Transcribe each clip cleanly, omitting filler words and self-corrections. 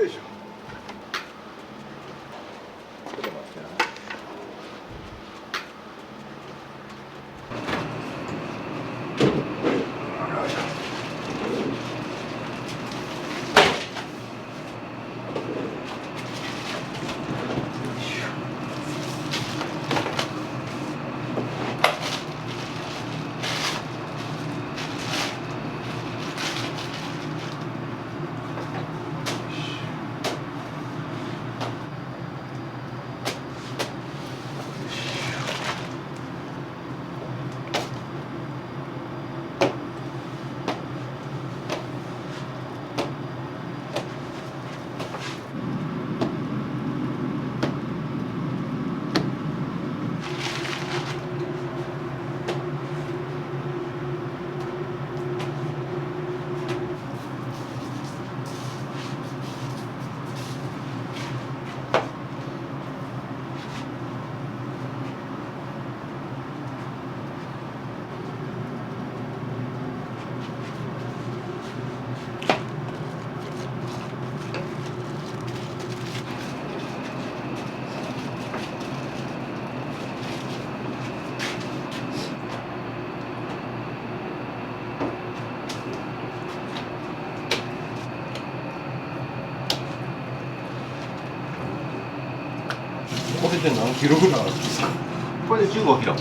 よいしょ。ちょっと待ってな。これで何キロぐらいあるんですか？これで15キロ。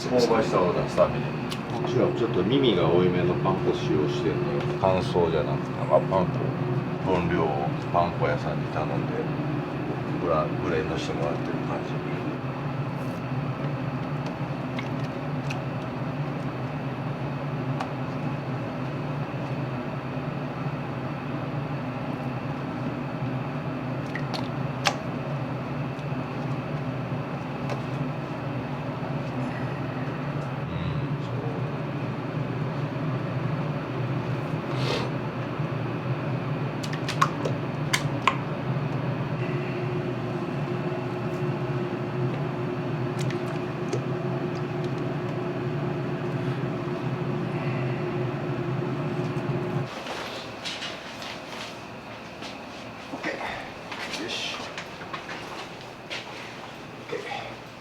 香ばしさを出すためにこっちはちょっと耳が多いめのパン粉使用してるのよ。乾燥じゃなくてパン粉分量をパン粉屋さんに頼んでブレンドしてもらってる感じ。よし。OK。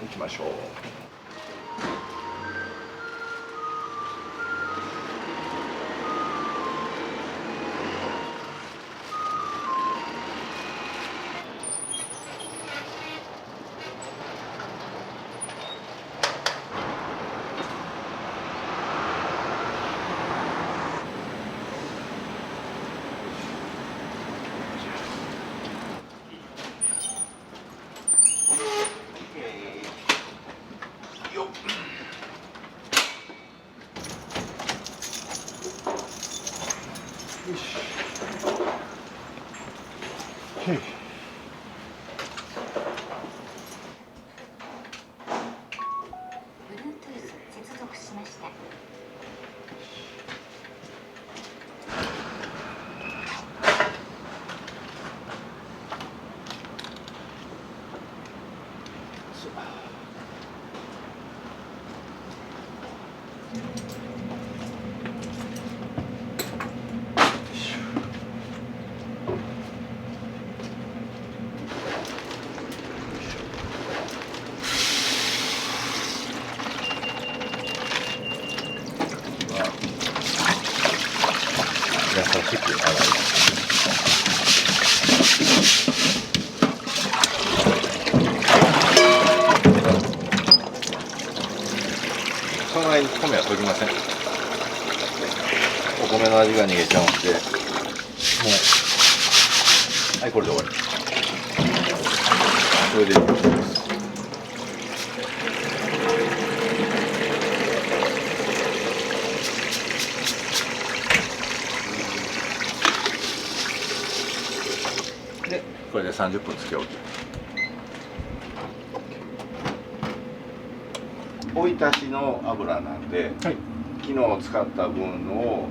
行きましょう。よっ。よし。はい。Bluetooth 接続しました。優しく洗い。その間に米は溶きません。お米の味が逃げちゃうんで、もうはい、これで終わり。これでいいです。30分つけ置き。追い足しの油なんで、はい。昨日使った分のを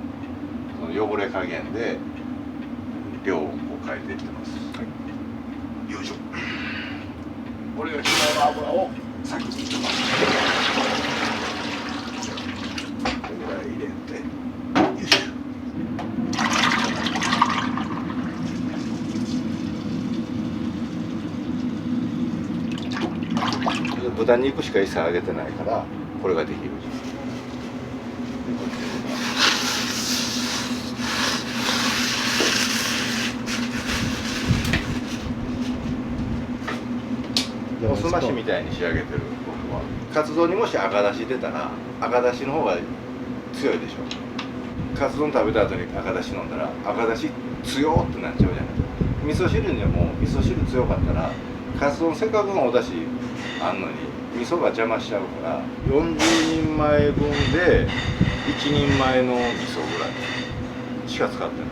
その汚れ加減で量を変えていってます。はい。よいしょ。これが昨日の油を先に入れます。これぐらい入れて、よいしょ。豚肉しか一切揚げてないからこれができる。おすましみたいに仕上げてる僕は。カツ丼にもし赤だし出たら赤だしの方が強いでしょ。カツ丼食べた後に赤だし飲んだら赤だし強ってなっちゃうじゃない。味噌汁にも味噌汁強かったらカツ丼せっかくのお出汁あんのに味噌が邪魔しちゃうから40人前分で1人前の味噌ぐらいしか使ってな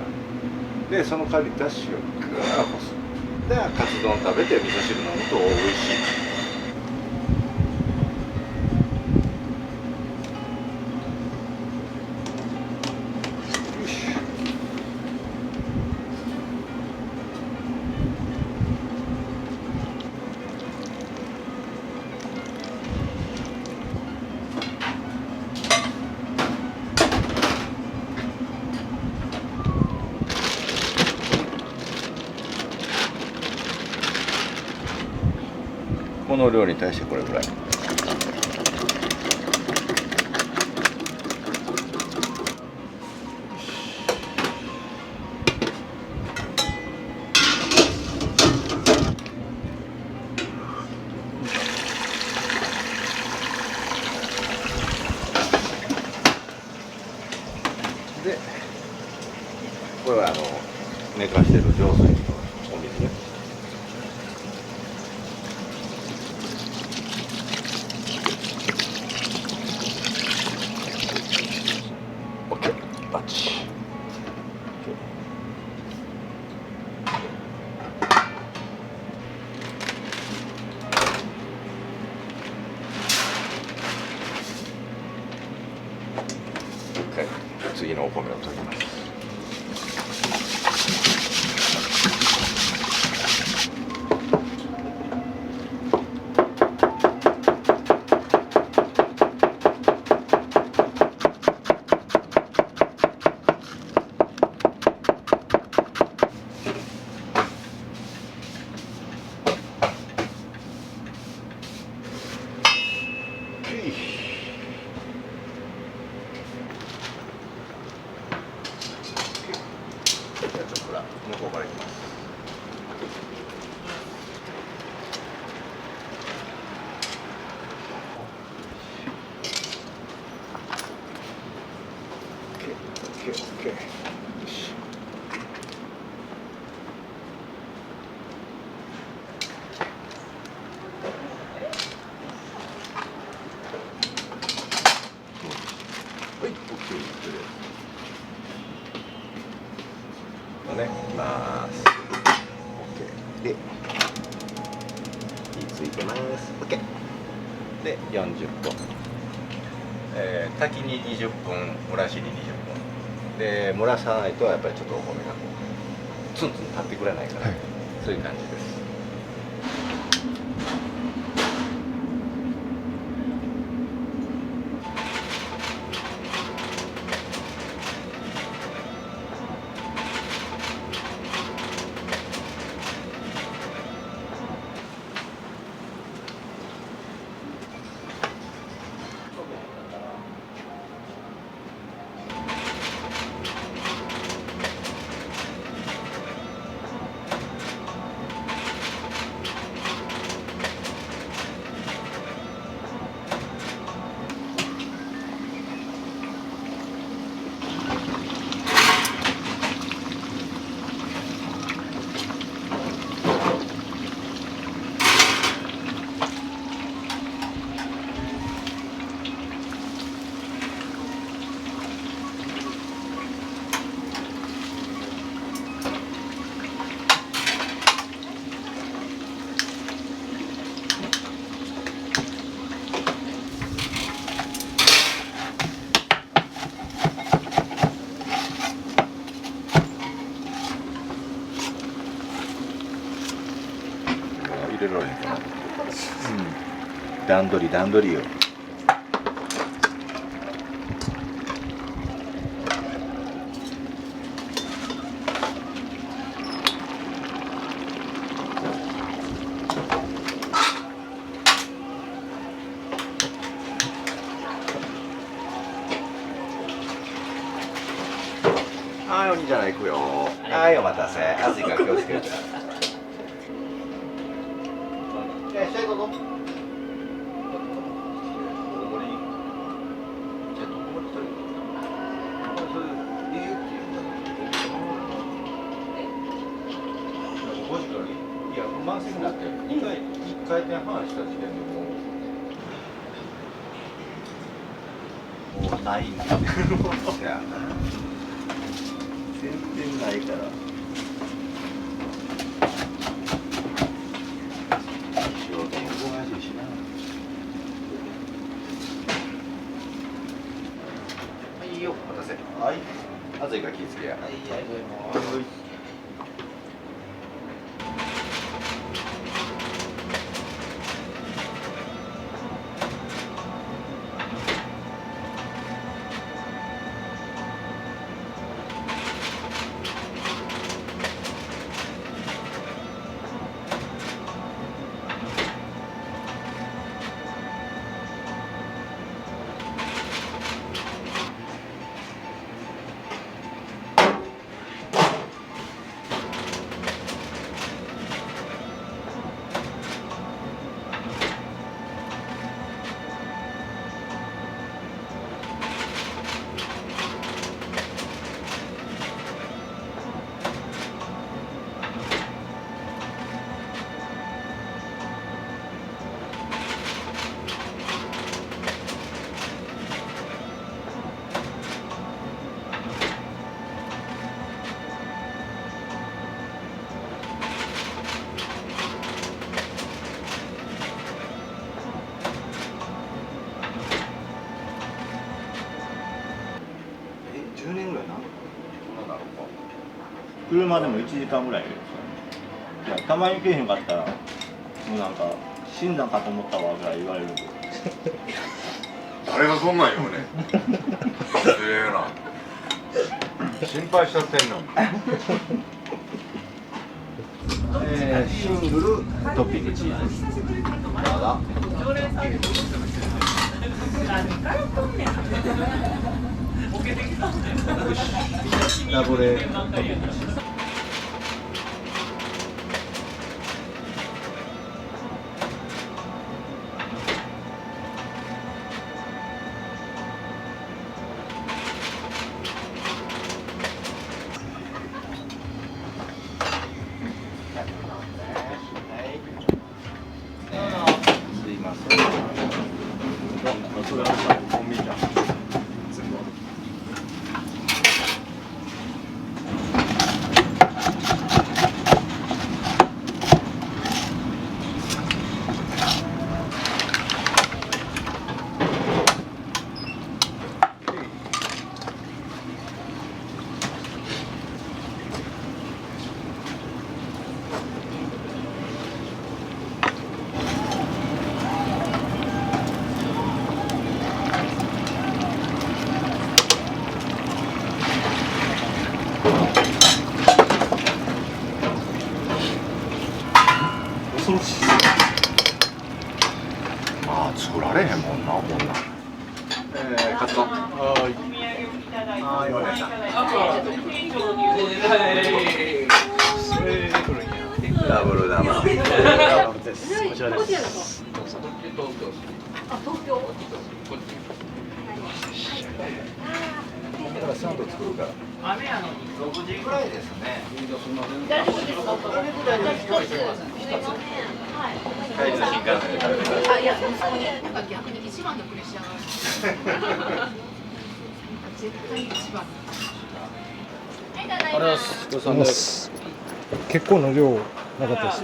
い。でその代わりだしをグーッこす。でカツ丼食べて味噌汁飲むと美味しい。この量に対してこれぐらい。で、これは寝かしてる浄水のお水ね。バッチ。次のお米を取ります。向こうから行きます。OK。よし。はい、OK。ね、いきます。OK。で、火ついてます。OK。で、40分。炊きに20分、蒸らしに20分。で、蒸らさないとやっぱりちょっとお米がこうツンツン立ってくれないから、はい、そういう感じです。段取り段取りよ。はい、お兄ちゃん行くよ。はい、お待たせ。暑いから気をつけて。いらっしゃい、どうぞ。満席になって一回転半した時点でもうないんだ。全然ないから。仕事も忙しいしな。はい、よ、お待たせ。はい。暑いから気ぃつけや。はい、ありがとうございます。10年ぐらいなんだろうか。車でも1時間ぐらいで、いやたまに来えへんかったらもうなんか死んだんかと思ったわぐらい言われる。誰がそんなん言うねん。すげえな。心配しちゃってんの。シングルトッピングチーズ。まだ。ラブレトッピングチーズ。すいません。コンビニじゃん。恐ろしい。まあ作られへんもんなこんなん。カツ丼。はい、お願いします。ダブルダブル。こちらです。だからサンド作るから。6時ぐらいですね。大丈夫ですか？帰りの新幹線で食べてください。あ、いや、そこになんか逆に一番のプレッシャーが絶対一番。ありがとうございます。結構の量なかったです。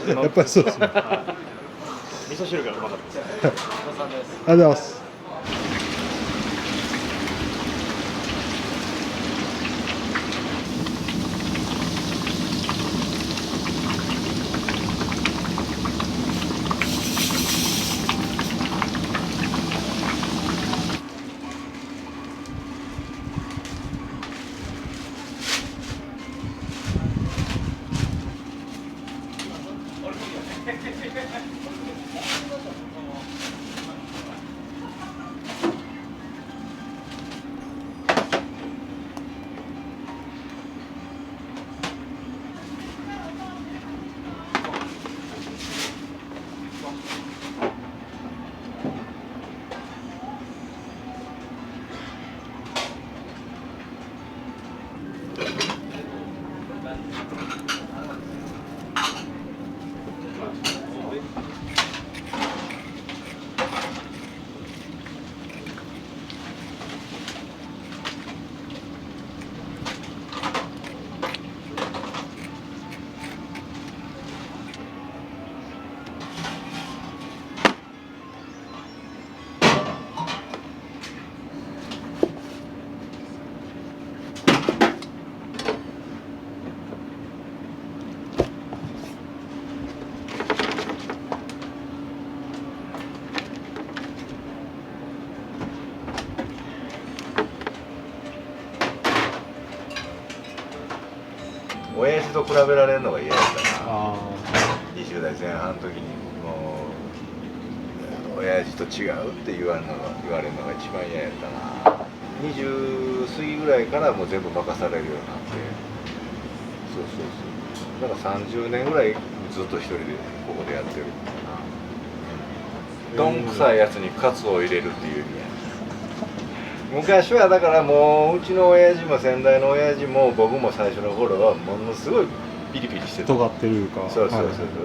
やっぱりそうですね。味噌汁がうまかったです。ありがとうございます。と比べられるのが嫌やったな。あ20代前半の時にもう親父と違うって言われるのが一番嫌やったな。20過ぎぐらいからもう全部任されるようになって、そうだから30年ぐらいずっと一人でここでやってるかな。どんくさいやつにカツを入れるっていう意味や。昔はだからもううちの親父も先代の親父も僕も最初の頃はものすごいピリピリしてた。尖ってるか。そう、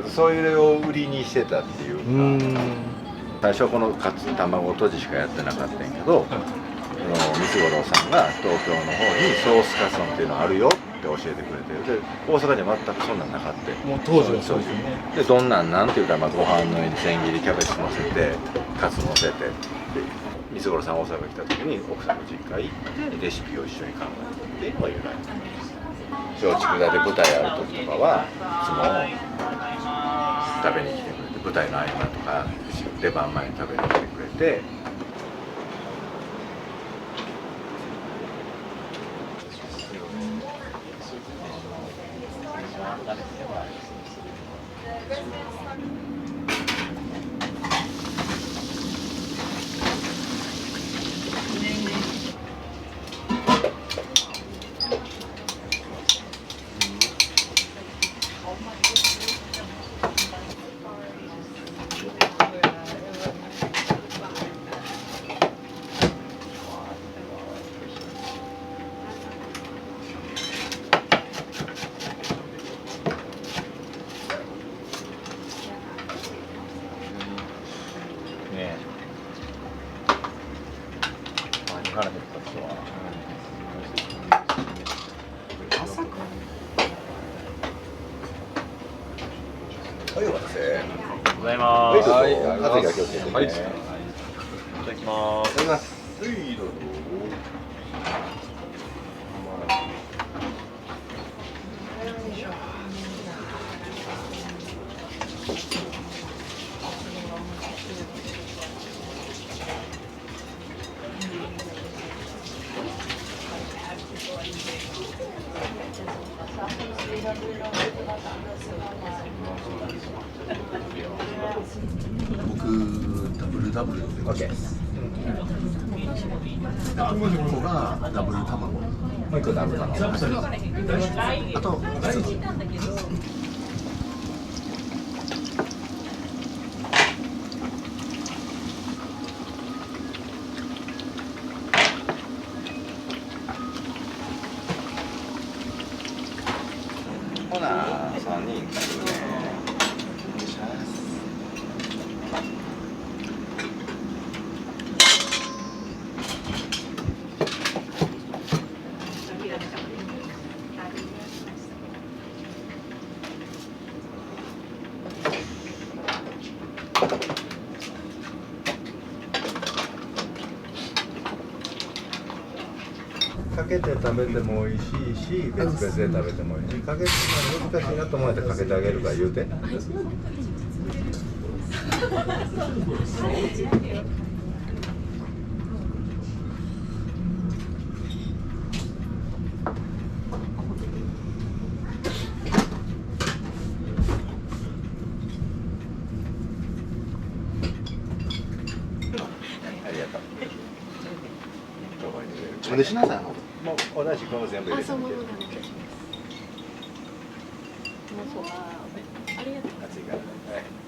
そういうのを売りにしてたっていうか、最初はこのカツ卵とじしかやってなかったんやけど、光五郎さんが東京の方にソースカツ丼っていうのあるよって教えてくれて、で大阪には全くそんなんなかった。もう当時はそうですよね。でどんなんなんて言うたら、まあ、ご飯の上に千切りキャベツ乗せてカツ乗せてって光五郎さん大阪来た時に奥さんの実家行ってレシピを一緒に考えてっていうのが由来。松竹座で舞台ある時とかはいつも食べに来てくれて、舞台の合間とか出番前に食べに来てくれて。腹減った人は。はい、お待たせ。ありがとうございまはい、どうぞ。はい、風が気をつけてね。はい、いただきまいす。ただきます。はい、どうぞ。僕ダブルダブルで OK です。あともう一個がダブル卵。もう一個ダブル卵。あと普通の。ほな、3人来るね。かけて食べても美味しいし、別々で食べてもいいし、かけて難しいなと思われてかけてあげるから言うて。ありがとう。自分でしなさい。もう同じこの全部入れてみて。熱いから。はい。